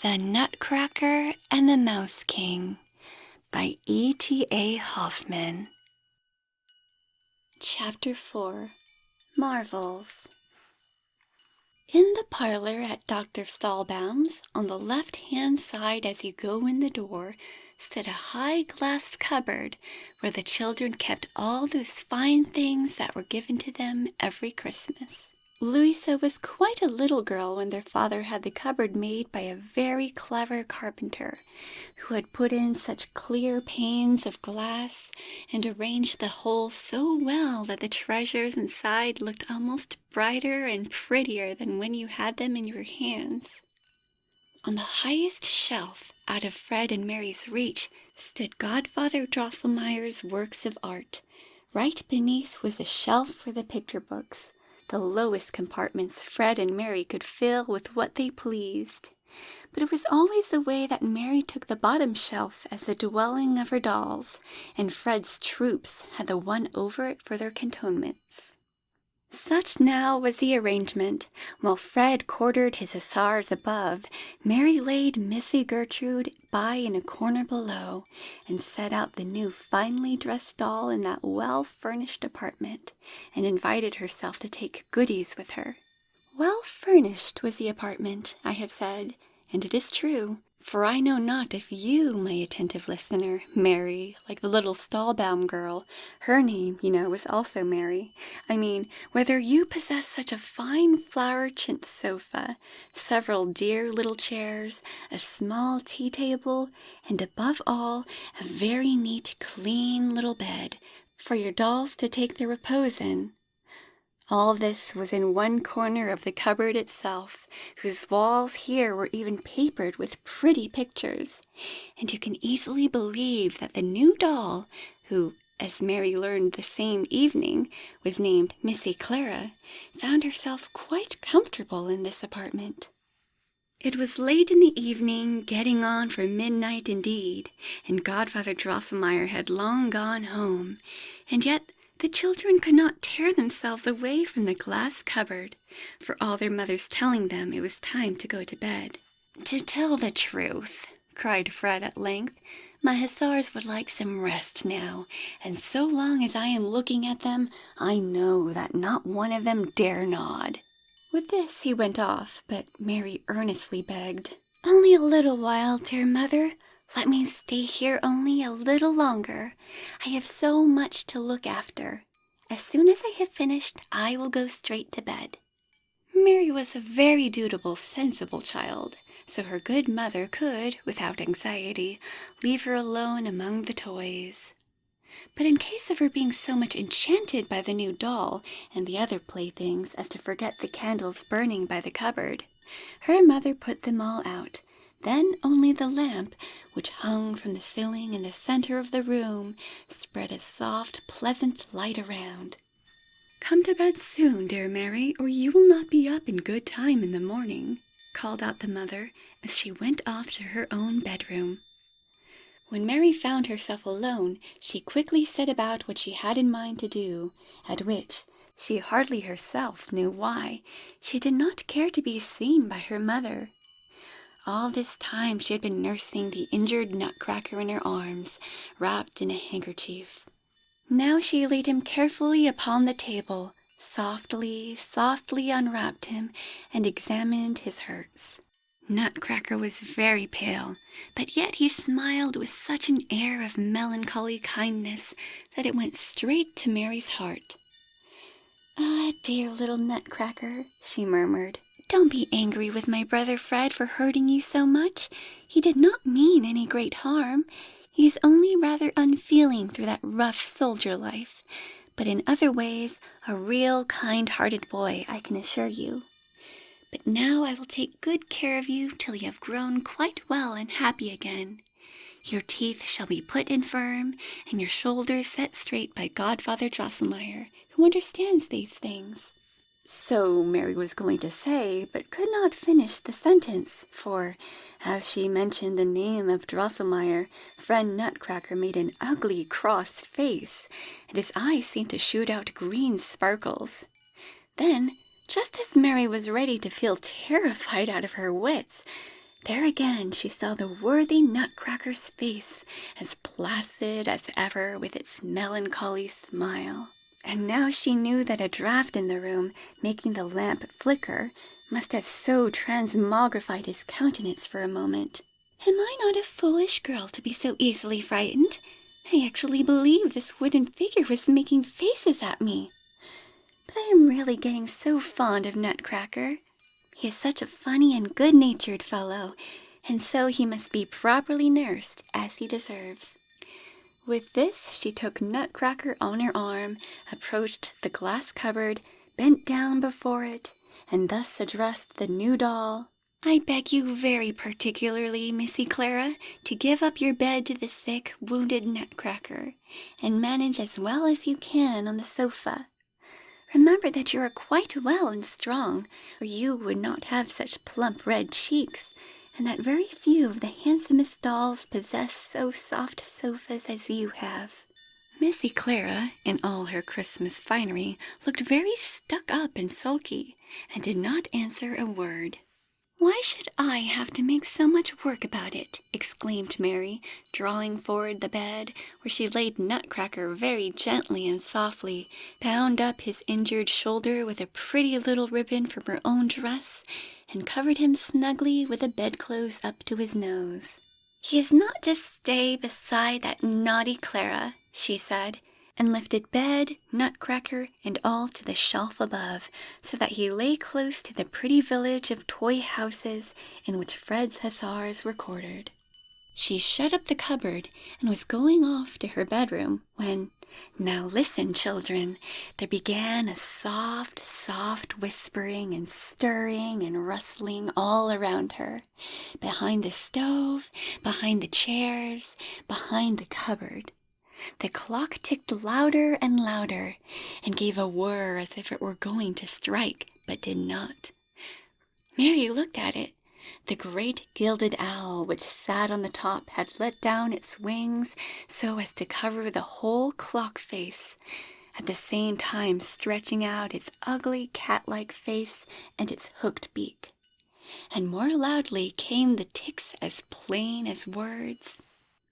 The Nutcracker and the Mouse King by ETA Hoffman. Chapter 4. Marvels. In the parlor at Dr. Stahlbaum's, on the left-hand side as you go in the door, stood a high glass cupboard where the children kept all those fine things that were given to them every Christmas. Louisa was quite a little girl when their father had the cupboard made by a very clever carpenter, who had put in such clear panes of glass and arranged the whole so well that the treasures inside looked almost brighter and prettier than when you had them in your hands. On the highest shelf, out of Fred and Mary's reach, stood Godfather Drosselmeyer's works of art. Right beneath was a shelf for the picture books. The lowest compartments Fred and Mary could fill with what they pleased. But it was always the way that Mary took the bottom shelf as the dwelling of her dolls, and Fred's troops had the one over it for their cantonments. Such now was the arrangement. While Fred quartered his hussars above, Mary laid Missy Gertrude by in a corner below, and set out the new finely dressed doll in that well-furnished apartment, and invited herself to take goodies with her. Well-furnished was the apartment, I have said, and it is true, for I know not if you, my attentive listener, Mary, like the little Stahlbaum girl, her name, you know, was also Mary. I mean, whether you possess such a fine flower chintz sofa, several dear little chairs, a small tea table, and above all, a very neat, clean little bed for your dolls to take their repose in. All this was in one corner of the cupboard itself, whose walls here were even papered with pretty pictures, and you can easily believe that the new doll, who, as Mary learned the same evening, was named Missy Clara, found herself quite comfortable in this apartment. It was late in the evening, getting on for midnight indeed, and Godfather Drosselmeyer had long gone home, and yet the children could not tear themselves away from the glass cupboard, for all their mothers telling them it was time to go to bed. "To tell the truth," cried Fred at length, "my hussars would like some rest now, and so long as I am looking at them, I know that not one of them dare nod." With this he went off, but Mary earnestly begged, "Only a little while, dear mother. Let me stay here only a little longer. I have so much to look after. As soon as I have finished, I will go straight to bed." Mary was a very dutiful, sensible child, so her good mother could, without anxiety, leave her alone among the toys. But in case of her being so much enchanted by the new doll and the other playthings as to forget the candles burning by the cupboard, her mother put them all out. Then only the lamp, which hung from the ceiling in the center of the room, spread a soft, pleasant light around. "Come to bed soon, dear Mary, or you will not be up in good time in the morning," called out the mother as she went off to her own bedroom. When Mary found herself alone, she quickly set about what she had in mind to do, at which, she hardly herself knew why, she did not care to be seen by her mother. All this time she had been nursing the injured Nutcracker in her arms, wrapped in a handkerchief. Now she laid him carefully upon the table, softly unwrapped him, and examined his hurts. Nutcracker was very pale, but yet he smiled with such an air of melancholy kindness that it went straight to Mary's heart. "Ah, dear little Nutcracker," she murmured, "don't be angry with my brother Fred for hurting you so much. He did not mean any great harm. He is only rather unfeeling through that rough soldier life, but in other ways a real kind-hearted boy, I can assure you. But now I will take good care of you till you have grown quite well and happy again. Your teeth shall be put in firm, and your shoulders set straight by Godfather Drosselmeyer, who understands these things." So Mary was going to say, but could not finish the sentence, for, as she mentioned the name of Drosselmeyer, friend Nutcracker made an ugly, cross face, and his eyes seemed to shoot out green sparkles. Then, just as Mary was ready to feel terrified out of her wits, There again she saw the worthy Nutcracker's face, as placid as ever with its melancholy smile. And now she knew that a draught in the room, making the lamp flicker, must have so transmogrified his countenance for a moment. Am I not a foolish girl to be so easily frightened? I actually believe this wooden figure was making faces at me. But I am really getting so fond of Nutcracker. He is such a funny and good-natured fellow, and so he must be properly nursed, as he deserves. With this, she took Nutcracker on her arm, approached the glass cupboard, bent down before it, and thus addressed the new doll. I beg you very particularly, Missy Clara, to give up your bed to the sick, wounded Nutcracker, and manage as well as you can on the sofa. Remember that you are quite well and strong, or you would not have such plump red cheeks, and that very few of the handsomest dolls possess so soft sofas as you have. Missy Clara, in all her Christmas finery, looked very stuck up and sulky, and did not answer a word. Why should I have to make so much work about it? Exclaimed Mary, drawing forward the bed, where she laid Nutcracker very gently and softly, bound up his injured shoulder with a pretty little ribbon from her own dress, and covered him snugly with the bedclothes up to his nose. He is not to stay beside that naughty Clara, she said, and lifted bed, Nutcracker, and all to the shelf above, so that he lay close to the pretty village of toy houses in which Fred's hussars were quartered. She shut up the cupboard and was going off to her bedroom when, now listen, children, there began a soft, soft whispering and stirring and rustling all around her, behind the stove, behind the chairs, behind the cupboard. The clock ticked louder and louder, and gave a whir as if it were going to strike, but did not. Mary looked at it. The great gilded owl which sat on the top had let down its wings so as to cover the whole clock face, at the same time stretching out its ugly cat-like face and its hooked beak. And more loudly came the ticks as plain as words.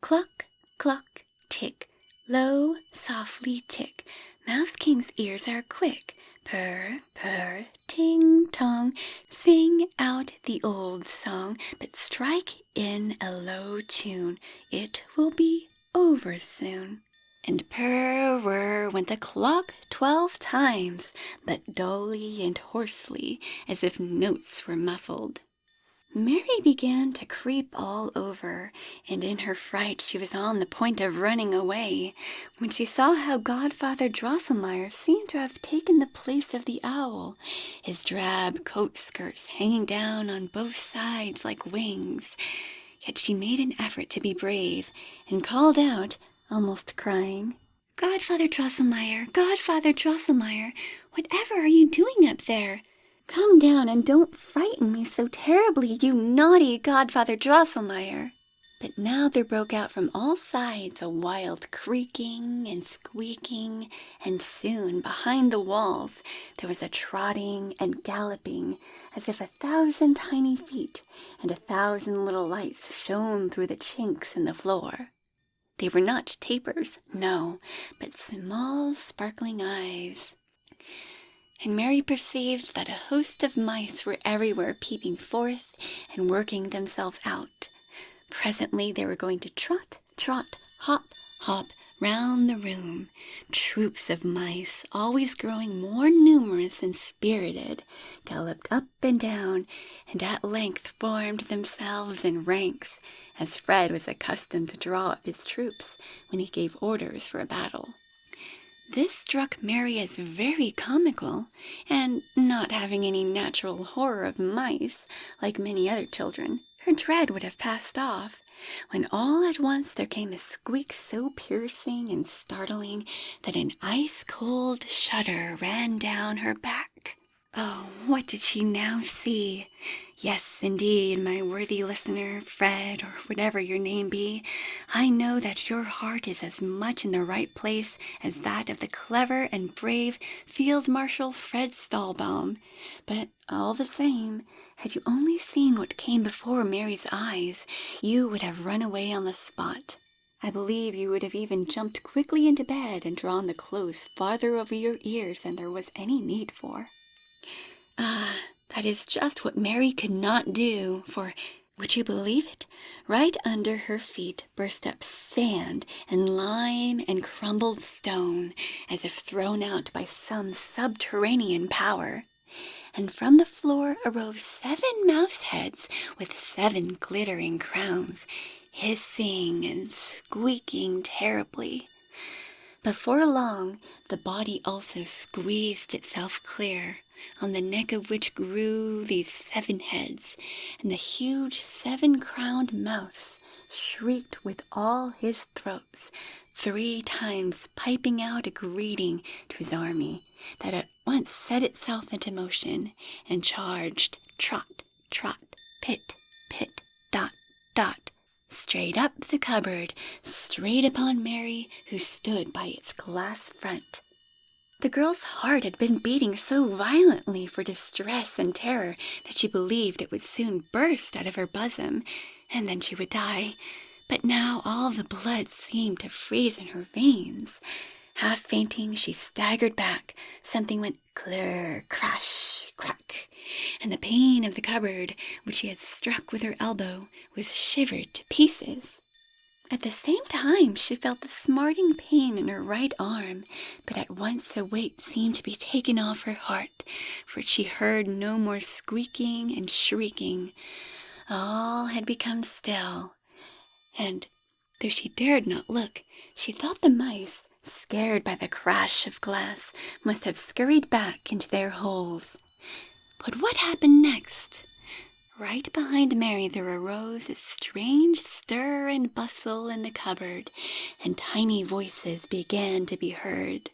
Cluck, cluck, tick. Low, softly tick, Mouse King's ears are quick. Purr, purr, ting-tong, sing out the old song, but strike in a low tune. It will be over soon. And purr, whir went the clock 12 times, but dully and hoarsely, as if notes were muffled. Mary began to creep all over, and in her fright she was on the point of running away, when she saw how Godfather Drosselmeyer seemed to have taken the place of the owl, his drab coat-skirts hanging down on both sides like wings. Yet she made an effort to be brave, and called out, almost crying, Godfather Drosselmeyer, Godfather Drosselmeyer, whatever are you doing up there? Come down and don't frighten me so terribly, you naughty Godfather Drosselmeyer. But now there broke out from all sides a wild creaking and squeaking, and soon behind the walls there was a trotting and galloping, as if 1,000 tiny feet and 1,000 little lights shone through the chinks in the floor. They were not tapers, no, but small sparkling eyes. And Mary perceived that a host of mice were everywhere peeping forth and working themselves out. Presently they were going to trot, trot, hop, hop round the room. Troops of mice, always growing more numerous and spirited, galloped up and down, and at length formed themselves in ranks, as Fred was accustomed to draw up his troops when he gave orders for a battle. This struck Mary as very comical, and not having any natural horror of mice, like many other children, her dread would have passed off, when all at once there came a squeak so piercing and startling that an ice-cold shudder ran down her back. Oh, what did she now see? Yes, indeed, my worthy listener, Fred, or whatever your name be, I know that your heart is as much in the right place as that of the clever and brave Field Marshal Fred Stahlbaum. But all the same, had you only seen what came before Mary's eyes, you would have run away on the spot. I believe you would have even jumped quickly into bed and drawn the clothes farther over your ears than there was any need for. Ah, that is just what Mary could not do, for, would you believe it? Right under her feet burst up sand and lime and crumbled stone, as if thrown out by some subterranean power. And from the floor arose 7 mouse heads with 7 glittering crowns, hissing and squeaking terribly. Before long, the body also squeezed itself clear, on the neck of which grew these 7 heads, and the huge 7-crowned mouse shrieked with all his throats, 3 times piping out a greeting to his army, that at once set itself into motion, and charged trot, trot, pit, pit, dot, dot, straight up the cupboard, straight upon Mary, who stood by its glass front. The girl's heart had been beating so violently for distress and terror that she believed it would soon burst out of her bosom, and then she would die. But now all the blood seemed to freeze in her veins. Half fainting, she staggered back. Something went clr, crash, crack, and the pane of the cupboard, which she had struck with her elbow, was shivered to pieces. At the same time, she felt the smarting pain in her right arm, but at once a weight seemed to be taken off her heart, for she heard no more squeaking and shrieking. All had become still, and, though she dared not look, she thought the mice, scared by the crash of glass, must have scurried back into their holes. But what happened next? Right behind Mary there arose a strange stir and bustle in the cupboard, and tiny voices began to be heard.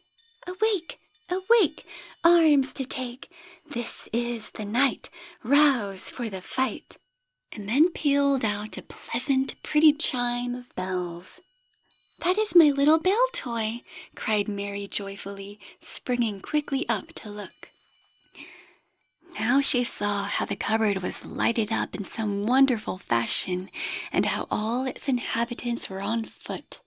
"Awake! Awake! Arms to take! This is the night! Rouse for the fight!" And then pealed out a pleasant, pretty chime of bells. "That is my little bell toy!" cried Mary joyfully, springing quickly up to look. Now she saw how the cupboard was lighted up in some wonderful fashion, and how all its inhabitants were on foot.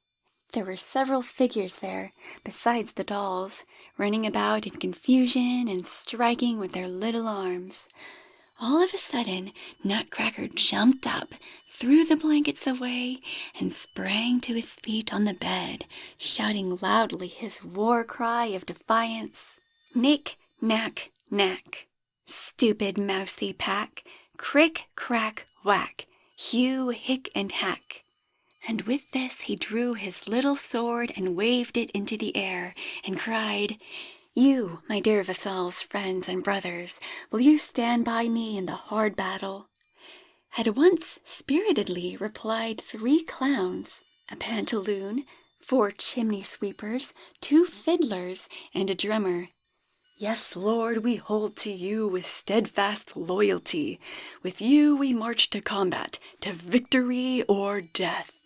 There were several figures there, besides the dolls, running about in confusion and striking with their little arms. All of a sudden, Nutcracker jumped up, threw the blankets away, and sprang to his feet on the bed, shouting loudly his war cry of defiance. "Nick, knack, knack! Stupid mousy pack, crick, crack, whack, hew, hick, and hack." And with this he drew his little sword and waved it into the air, and cried, "You, my dear vassals, friends, and brothers, will you stand by me in the hard battle?" At once spiritedly replied 3 clowns, a pantaloon, 4 chimney sweepers, 2 fiddlers, and a drummer. "Yes, Lord, we hold to you with steadfast loyalty. With you we march to combat, to victory or death."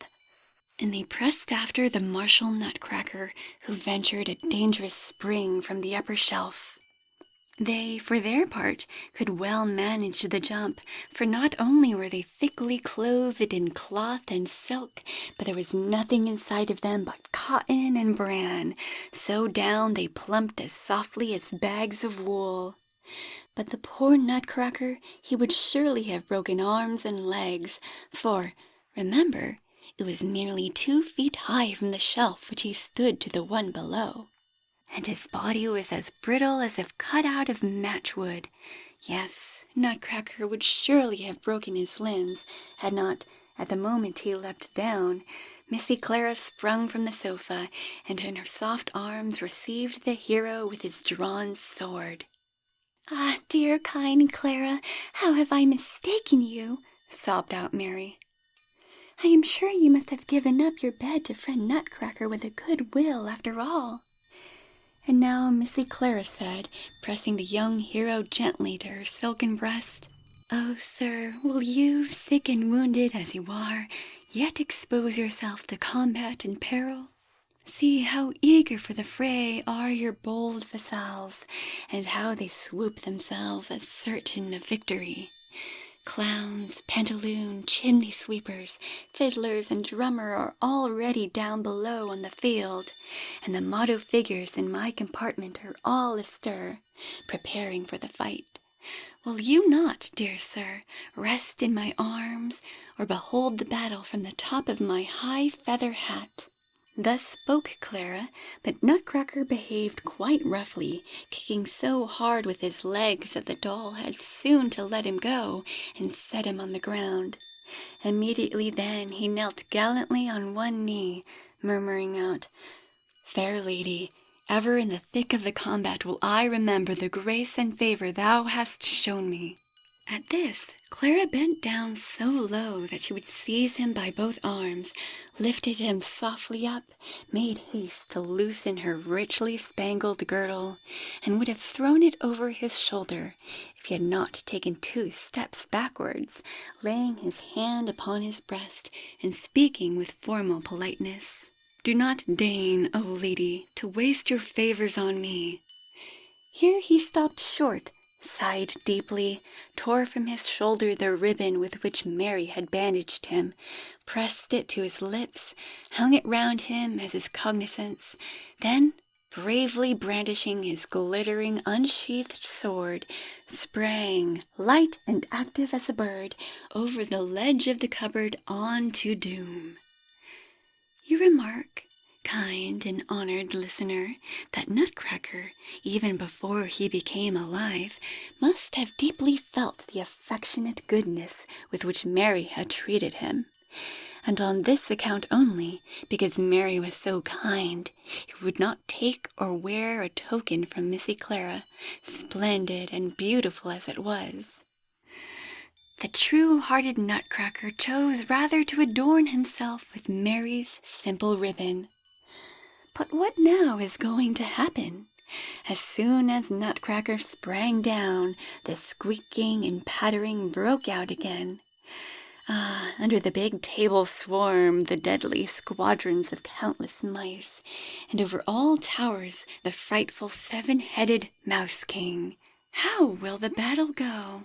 And they pressed after the martial Nutcracker, who ventured a dangerous spring from the upper shelf. They, for their part, could well manage the jump, for not only were they thickly clothed in cloth and silk, but there was nothing inside of them but cotton and bran, so down they plumped as softly as bags of wool. But the poor Nutcracker, he would surely have broken arms and legs, for, remember, it was nearly 2 feet high from the shelf which he stood to the one below. And his body was as brittle as if cut out of matchwood. Yes, Nutcracker would surely have broken his limbs, had not, at the moment he leapt down, Missy Clara sprung from the sofa, and in her soft arms received the hero with his drawn sword. "Ah, dear kind Clara, how have I mistaken you?" sobbed out Mary. "I am sure you must have given up your bed to friend Nutcracker with a good will after all." And now Missy Clara said, pressing the young hero gently to her silken breast, "Oh, sir, will you, sick and wounded as you are, yet expose yourself to combat and peril? See how eager for the fray are your bold vassals, and how they swoop themselves as certain of victory. Clowns, pantaloon, chimney sweepers, fiddlers, and drummer are already down below on the field, and the motto figures in my compartment are all astir, preparing for the fight. Will you not, dear sir, rest in my arms, or behold the battle from the top of my high feather hat?" Thus spoke Clara, but Nutcracker behaved quite roughly, kicking so hard with his legs that the doll had soon to let him go and set him on the ground. Immediately then he knelt gallantly on one knee, murmuring out, "Fair lady, ever in the thick of the combat will I remember the grace and favor thou hast shown me." At this, Clara bent down so low that she would seize him by both arms, lifted him softly up, made haste to loosen her richly spangled girdle, and would have thrown it over his shoulder if he had not taken 2 steps backwards, laying his hand upon his breast and speaking with formal politeness. "Do not deign, O lady, to waste your favors on me." Here he stopped short, sighed deeply, tore from his shoulder the ribbon with which Mary had bandaged him, pressed it to his lips, hung it round him as his cognizance, then, bravely brandishing his glittering unsheathed sword, sprang, light and active as a bird, over the ledge of the cupboard on to doom. You remark, kind and honored listener, that Nutcracker, even before he became alive, must have deeply felt the affectionate goodness with which Mary had treated him, and on this account only, because Mary was so kind, he would not take or wear a token from Missy Clara, splendid and beautiful as it was. The true-hearted Nutcracker chose rather to adorn himself with Mary's simple ribbon. But what now is going to happen? As soon as Nutcracker sprang down, the squeaking and pattering broke out again. Under the big table swarmed the deadly squadrons of countless mice, and over all towers the frightful 7-headed Mouse King. How will the battle go?